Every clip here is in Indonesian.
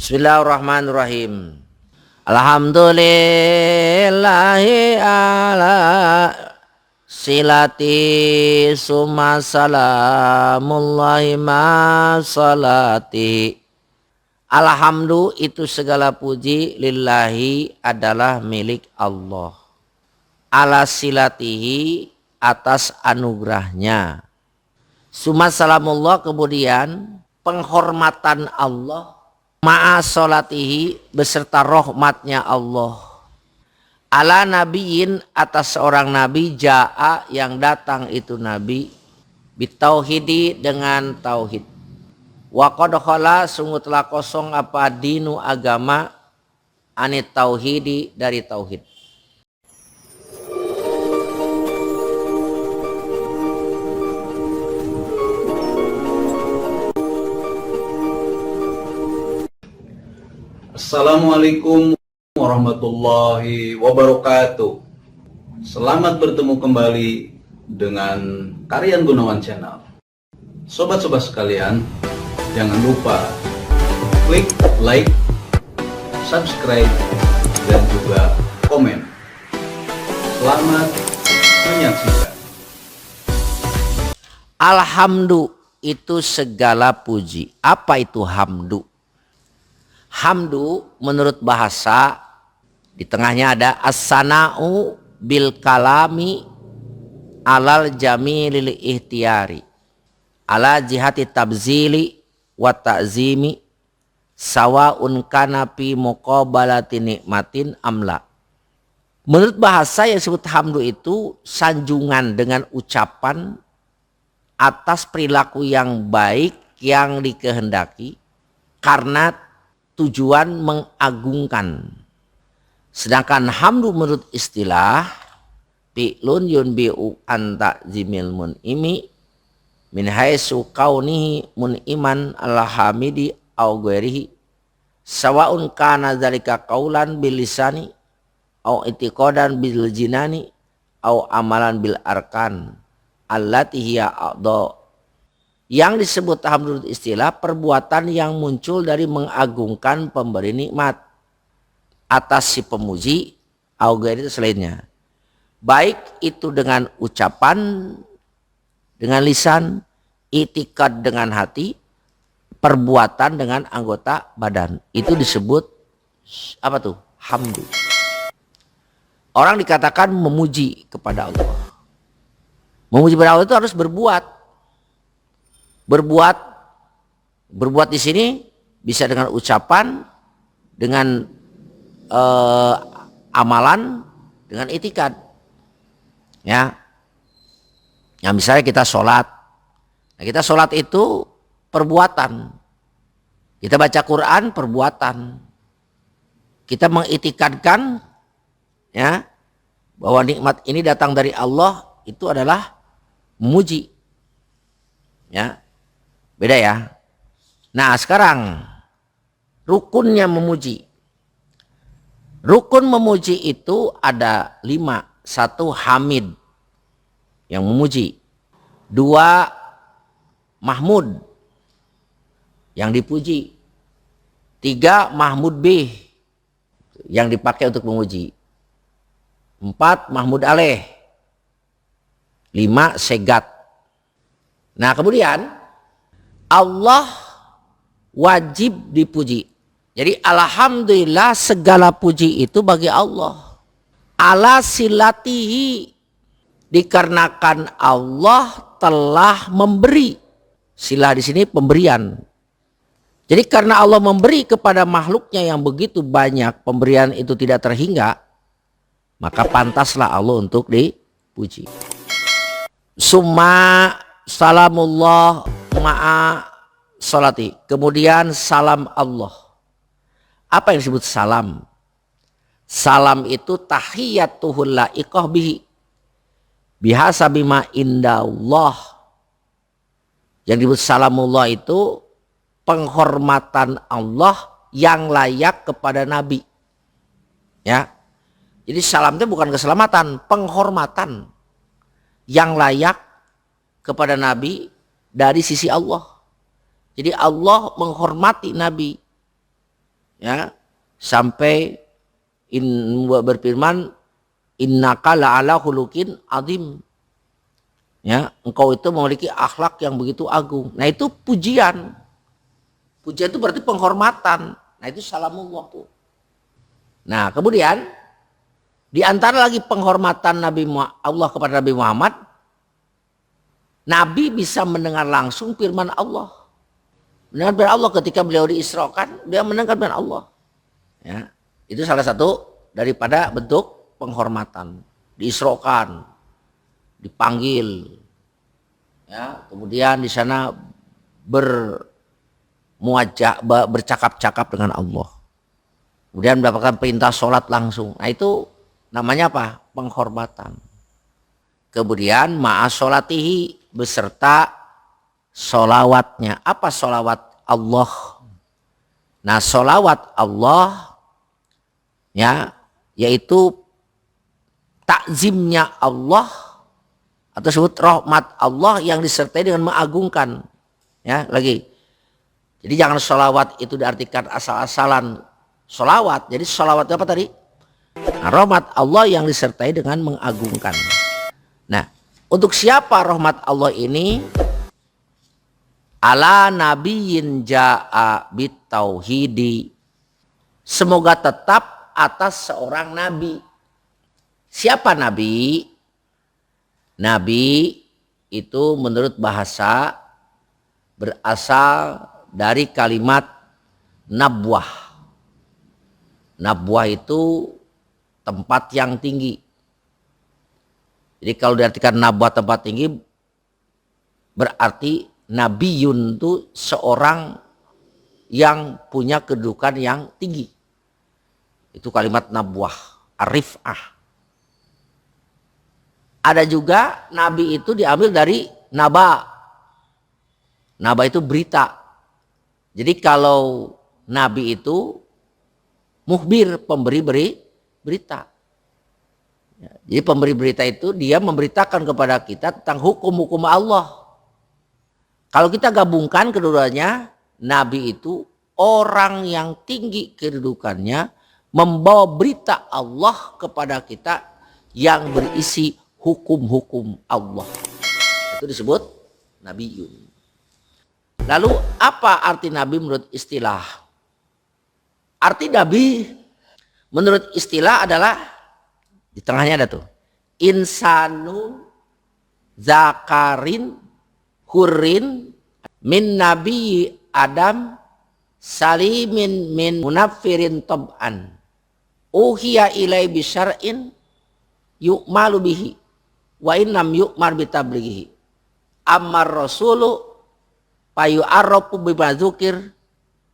Bismillahirrahmanirrahim. Alhamdulillahi ala silati summa salamullahi ma salati. Alhamdu itu segala puji lillahi adalah milik Allah. Ala silatihi atas anugerahnya. Summa salamullah kemudian penghormatan Allah. Ma'a sholatihi beserta rahmatnya Allah. Ala nabiyin atas seorang nabi ja'a yang datang itu nabi. Bitauhidi dengan tauhid. Wa qad khala sungguh telah kosong apa dinu agama. Anit tauhidi dari tauhid. Assalamualaikum warahmatullahi wabarakatuh. Selamat bertemu kembali dengan Karyan Gunawan Channel. Sobat-sobat sekalian, jangan lupa klik like, subscribe, dan juga komen. Selamat menyaksikan. Alhamdu itu segala puji. Apa itu hamdu? Hamdu menurut bahasa di tengahnya ada as-sana'u bil kalami alal jamilil ihtiyari ala jihati tabzili wa ta'zimi sawa'un kana fi muqabalati nikmatin amla. Menurut bahasa yang disebut hamdu itu sanjungan dengan ucapan atas perilaku yang baik yang dikehendaki karena tujuan mengagungkan. Sedangkan hamdu menurut istilah fi'lun yunbi'u an ta'zimil mun'imi min haitsu kaunihi mun'iman ala hamidi au ghairihi sawa'un kana dzalika qaulan bil lisani au i'tiqadan bil jinani au amalan bil arkan allati hiya a'dha. Yang disebut hamdu istilah perbuatan yang muncul dari mengagungkan pemberi nikmat atas si pemuji au ghairi selainnya. Baik itu dengan ucapan, dengan lisan, itikad dengan hati, perbuatan dengan anggota badan. Itu disebut apa tuh? Hamdu. Orang dikatakan memuji kepada Allah. Memuji kepada Allah itu harus berbuat. Berbuat di sini bisa dengan ucapan, dengan amalan, dengan itikad. Ya. Yang misalnya kita sholat. Nah, kita sholat itu perbuatan. Kita baca Quran perbuatan. Kita mengitikadkan ya bahwa nikmat ini datang dari Allah, itu adalah memuji. Ya. Beda ya. Nah sekarang rukunnya memuji. Rukun memuji itu ada 5. 1 hamid yang memuji. 2 mahmud yang dipuji. 3 mahmud bih yang dipakai untuk memuji. 4 mahmud aleh. 5 segat. Nah kemudian Allah wajib dipuji. Jadi alhamdulillah segala puji itu bagi Allah. Ala silatihi dikarenakan Allah telah memberi. Silah di sini pemberian. Jadi karena Allah memberi kepada makhluknya yang begitu banyak, pemberian itu tidak terhingga, maka pantaslah Allah untuk dipuji. Summa salamullah ma'a sholati. Kemudian salam Allah. Apa yang disebut salam? Salam itu tahiyyatuhul laiqah bihi bihasabima indallah. Yang disebut salamullah itu penghormatan Allah yang layak kepada Nabi. Ya. Jadi salam itu bukan keselamatan, penghormatan yang layak kepada Nabi dari sisi Allah. Jadi Allah menghormati Nabi. Ya, sampai berfirman innaka la'ala khuluqin azim. Ya, engkau itu memiliki akhlak yang begitu agung. Nah, itu pujian. Pujian itu berarti penghormatan. Nah, itu salamullah tuh. Nah, kemudian di antara lagi penghormatan Allah kepada Nabi Muhammad, Nabi bisa mendengar langsung firman Allah. Mendengar firman Allah ketika beliau diisrakan, dia mendengar firman Allah. Ya, itu salah satu daripada bentuk penghormatan. Diisrakan, dipanggil, ya, kemudian di sana bercakap-cakap dengan Allah, kemudian mendapatkan perintah sholat langsung. Nah, itu namanya apa? Penghormatan. Kemudian ma'as sholatihi, beserta sholawatnya. Apa sholawat Allah? Nah, sholawat Allah, ya, yaitu takzimnya Allah atau sebut rahmat Allah yang disertai dengan mengagungkan. Ya, lagi. Jadi jangan sholawat itu diartikan asal-asalan sholawat. Jadi sholawat apa tadi? Nah, rahmat Allah yang disertai dengan mengagungkan. Nah, untuk siapa rahmat Allah ini? Ala nabiyyin ja'a bitauhidi. Semoga tetap atas seorang nabi. Siapa nabi? Nabi itu menurut bahasa berasal dari kalimat nabwah. Nabwah itu tempat yang tinggi. Jadi kalau diartikan nabwah tempat tinggi, berarti nabiyun itu seorang yang punya kedudukan yang tinggi. Itu kalimat nabwah, arifah. Ada juga nabi itu diambil dari naba. Naba itu berita. Jadi kalau nabi itu mukhbir, pemberi berita. Jadi pemberi berita itu dia memberitakan kepada kita tentang hukum-hukum Allah. Kalau kita gabungkan keduanya, nabi itu orang yang tinggi kedudukannya membawa berita Allah kepada kita yang berisi hukum-hukum Allah. Itu disebut nabiyun. Lalu apa arti nabi menurut istilah? Arti nabi menurut istilah adalah di tengahnya ada tuh. Insanu zakarin hurin min nabi Adam salimin min munafirin tab'an. Uhiya ilai bisyar'in yu'malu bihi wa innam yu'mar bitablighihi. Ammar rasulu payu arropu bimazukir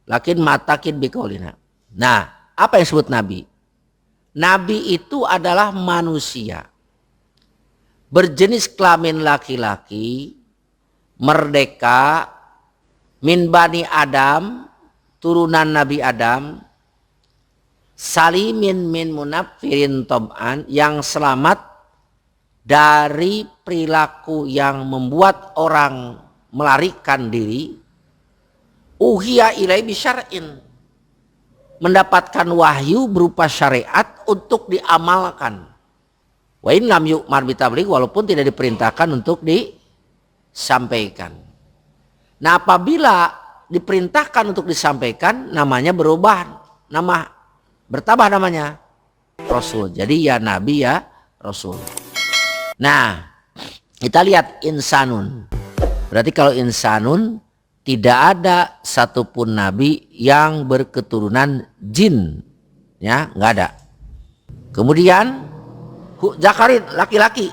lakin matakin bikaulina. Nah, apa yang disebut nabi? Nabi itu adalah manusia berjenis kelamin laki-laki, merdeka, min bani Adam, turunan Nabi Adam, salimin min munafirin tab'an, yang selamat dari perilaku yang membuat orang melarikan diri. Uhiya ilai bisyar'in, mendapatkan wahyu berupa syariat untuk diamalkan. Wa in lam yu'mar bitabligh, walaupun tidak diperintahkan untuk disampaikan. Nah, apabila diperintahkan untuk disampaikan, namanya berubah, bertambah namanya Rasul. Jadi ya Nabi ya Rasul. Nah, kita lihat insanun. Berarti kalau insanun, tidak ada satupun nabi yang berketurunan jin, ya, nggak ada. Kemudian zakarin, laki-laki,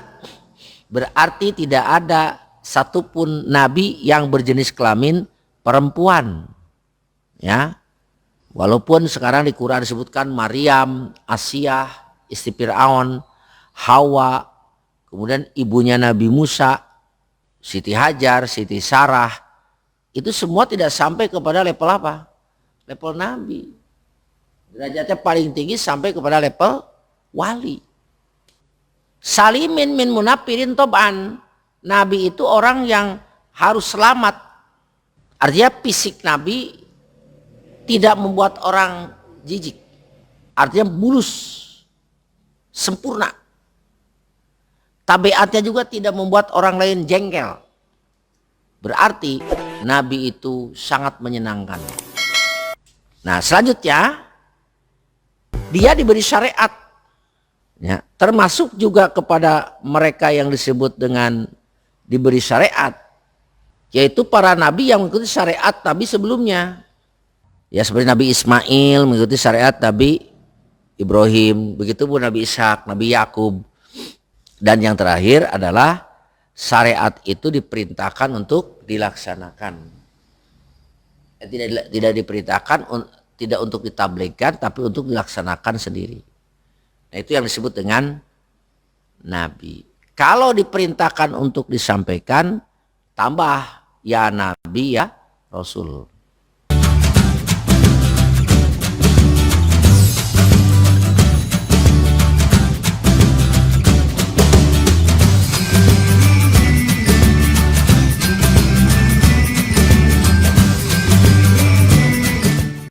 berarti tidak ada satupun nabi yang berjenis kelamin perempuan, ya. Walaupun sekarang di Quran disebutkan Maryam, Asiyah, istri Fir'aun, Hawa, kemudian ibunya Nabi Musa, Siti Hajar, Siti Sarah. Itu semua tidak sampai kepada level apa? Level nabi. Derajatnya paling tinggi sampai kepada level wali. Salimin min munafirin toban. Nabi itu orang yang harus selamat. Artinya fisik nabi tidak membuat orang jijik. Artinya mulus, sempurna. Tabiatnya juga tidak membuat orang lain jengkel. Berarti Nabi itu sangat menyenangkan. Nah selanjutnya, dia diberi syariat. Ya, termasuk juga kepada mereka yang disebut dengan diberi syariat, yaitu para nabi yang mengikuti syariat nabi sebelumnya. Ya seperti Nabi Ismail mengikuti syariat Nabi Ibrahim, begitu pun Nabi Ishak, Nabi Yakub. Dan yang terakhir adalah syariat itu diperintahkan untuk dilaksanakan. Tidak diperintahkan, tidak untuk ditabligkan, tapi untuk dilaksanakan sendiri. Nah itu yang disebut dengan nabi. Kalau diperintahkan untuk disampaikan, tambah ya nabi ya rasul.